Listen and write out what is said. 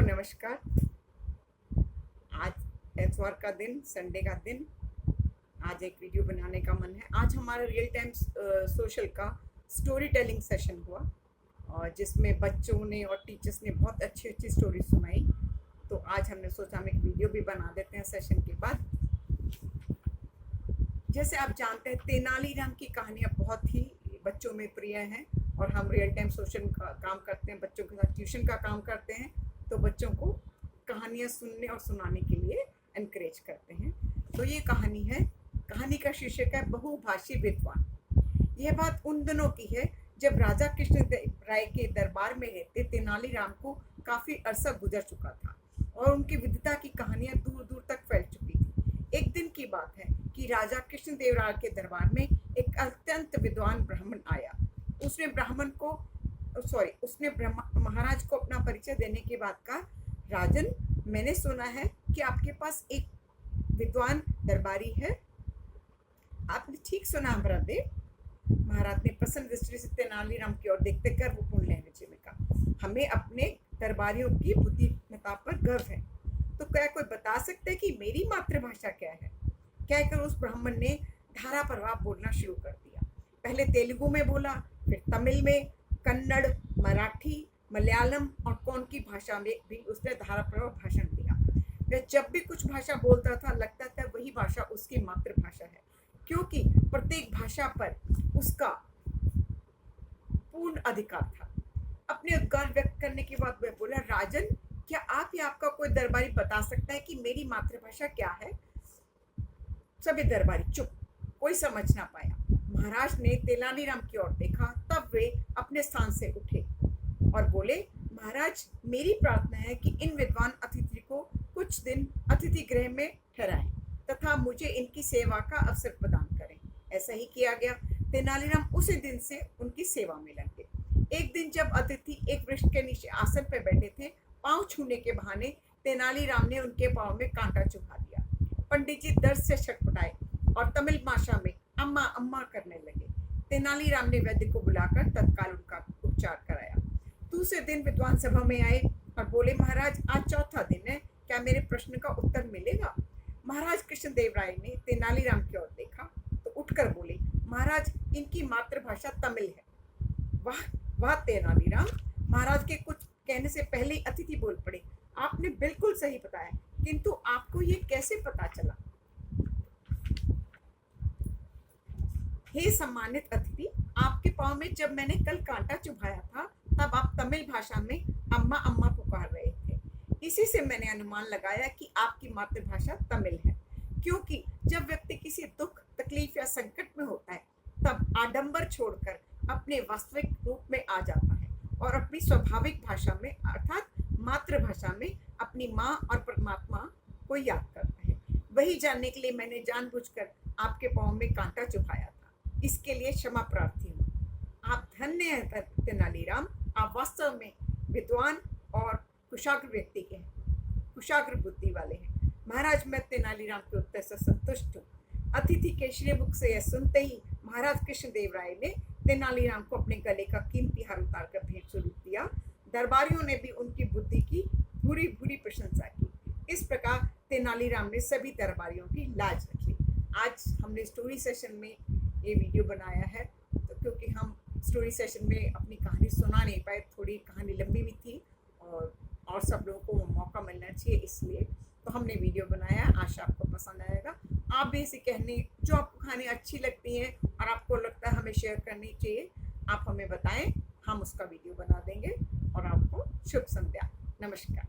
सबको नमस्कार। आज एतवार का दिन, संडे का दिन। आज एक वीडियो बनाने का मन है। आज हमारा रियल टाइम सोशल का स्टोरी टेलिंग सेशन हुआ और जिसमें बच्चों ने और टीचर्स ने बहुत अच्छी अच्छी स्टोरी सुनाई। तो आज हमने सोचा हम एक वीडियो भी बना देते हैं सेशन के बाद। जैसे आप जानते हैं, तेनालीराम की कहानियाँ बहुत ही बच्चों में प्रिय हैं और हम रियल टाइम सोशल का काम करते हैं, बच्चों के साथ ट्यूशन का काम करते हैं, तो बच्चों को कहानियाँ सुनने और सुनाने के लिए एनकरेज करते हैं। तो ये कहानी है, कहानी का शीर्षक है बहुभाषी विद्वान। यह बात उन दिनों की है जब राजा कृष्णदेव राय के दरबार में रहते तेनालीराम को काफ़ी अरसा गुजर चुका था और उनकी विद्वता की कहानियाँ दूर दूर तक फैल चुकी थी। एक दिन की बात है कि राजा कृष्णदेव राय के दरबार में एक अत्यंत विद्वान ब्राह्मण आया। उसने महाराज को अपना परिचय देने के बाद कहा, राजन, मैंने सुना है कि आपके पास एक विद्वान दरबारी है। आपने ठीक सुना ब्रदेव। महाराज ने प्रसन्न दृष्टि से तेनालीराम की ओर देखते गर्वपूर्ण लहजे में कहा, हमें अपने दरबारियों की बुद्धिमत्ता पर गर्व है। तो क्या कोई बता सकता है कि मेरी मातृभाषा क्या है? कहकर उस ब्राह्मण ने धारा प्रवाह बोलना शुरू कर दिया। पहले तेलुगु में बोला, फिर तमिल में, कन्नड़, मराठी, मलयालम और कोंकणी भाषा में भी उसने धारा प्रवाह भाषण दिया। वह जब भी कुछ भाषा बोलता था, लगता था वही भाषा उसकी मातृभाषा है, क्योंकि प्रत्येक भाषा पर उसका पूर्ण अधिकार था। अपने उद्गार व्यक्त करने के बाद वह बोला, राजन, क्या आप या आपका कोई दरबारी बता सकता है कि मेरी मातृभाषा क्या है? सभी दरबारी चुप, कोई समझ ना पाया। महाराज ने तेनालीराम की ओर देखा, तब वे अपने स्थान से उठे और बोले, महाराज, मेरी प्रार्थना है कि इन विद्वान अतिथि को कुछ दिन अतिथि गृह में ठहराएं तथा मुझे इनकी सेवा का अवसर प्रदान करें। ऐसा ही किया गया। तेनालीराम उसी दिन से उनकी सेवा में लगे। एक दिन जब अतिथि एक वृक्ष के नीचे आसन पर बैठे थे, पांव छूने के बहाने तेनालीराम ने उनके पांव में कांटा चुभा दिया। पंडित जी दर्द से छटपटाए और तमिल भाषा में अम्मा अम्मा करने लगे। तेनालीराम ने वैद्य को बुलाकर तत्काल उनका उपचार कराया। दूसरे दिन विद्वान सभा में आए और बोले, महाराज, आज चौथा दिन है, क्या मेरे प्रश्न का उत्तर मिलेगा? महाराज कृष्णदेव राय ने तेनालीराम की ओर देखा तो उठकर बोले, महाराज, इनकी मातृभाषा तमिल है। वाह वाह तेनालीराम! महाराज के कुछ कहने से पहले ही अतिथि बोल पड़े, आपने बिल्कुल सही बताया, किंतु आपको ये कैसे पता चला? हे सम्मानित अतिथि, आपके पांव में जब मैंने कल कांटा चुभाया था, तब आप तमिल भाषा में अम्मा अम्मा पुकार रहे थे। इसी से मैंने अनुमान लगाया कि आपकी मातृभाषा तमिल है, क्योंकि जब व्यक्ति किसी दुख, तकलीफ या संकट में होता है, तब आडंबर छोड़कर अपने वास्तविक रूप में आ जाता है और अपनी स्वाभाविक भाषा में अर्थात मातृभाषा में अपनी माँ और परमात्मा को याद करता है। वही जानने के लिए मैंने जानबूझकर आपके पांव में कांटा चुभाया था। इसके लिए क्षमा प्रार्थी हूँ। आप धन्य हैं तेनालीराम, आप वास्तव में विद्वान और कुशाग्र व्यक्ति के हैं, कुशाग्र बुद्धि वाले हैं। महाराज, मैं तेनालीराम के उत्तर से संतुष्ट हूँ। अतिथि के श्रीमुख से यह सुनते ही महाराज कृष्णदेव राय ने तेनालीराम को अपने गले का कीमती हार उतारकर भेंट स्वरूप दिया। दरबारियों ने भी उनकी बुद्धि की भूरी भूरी प्रशंसा की। इस प्रकार तेनालीराम ने सभी दरबारियों की लाज रखी। आज हमने स्टोरी सेशन में ये वीडियो बनाया है, तो क्योंकि हम स्टोरी सेशन में अपनी कहानी सुना नहीं पाए, थोड़ी कहानी लंबी भी थी और सब लोगों को मौका मिलना चाहिए, इसलिए तो हमने वीडियो बनाया। आशा आपको पसंद आएगा। आप भी इसे कहने जो आपको कहानी अच्छी लगती है और आपको लगता है हमें शेयर करनी चाहिए, आप हमें बताएं, हम उसका वीडियो बना देंगे। और आपको शुभ संध्या। नमस्कार।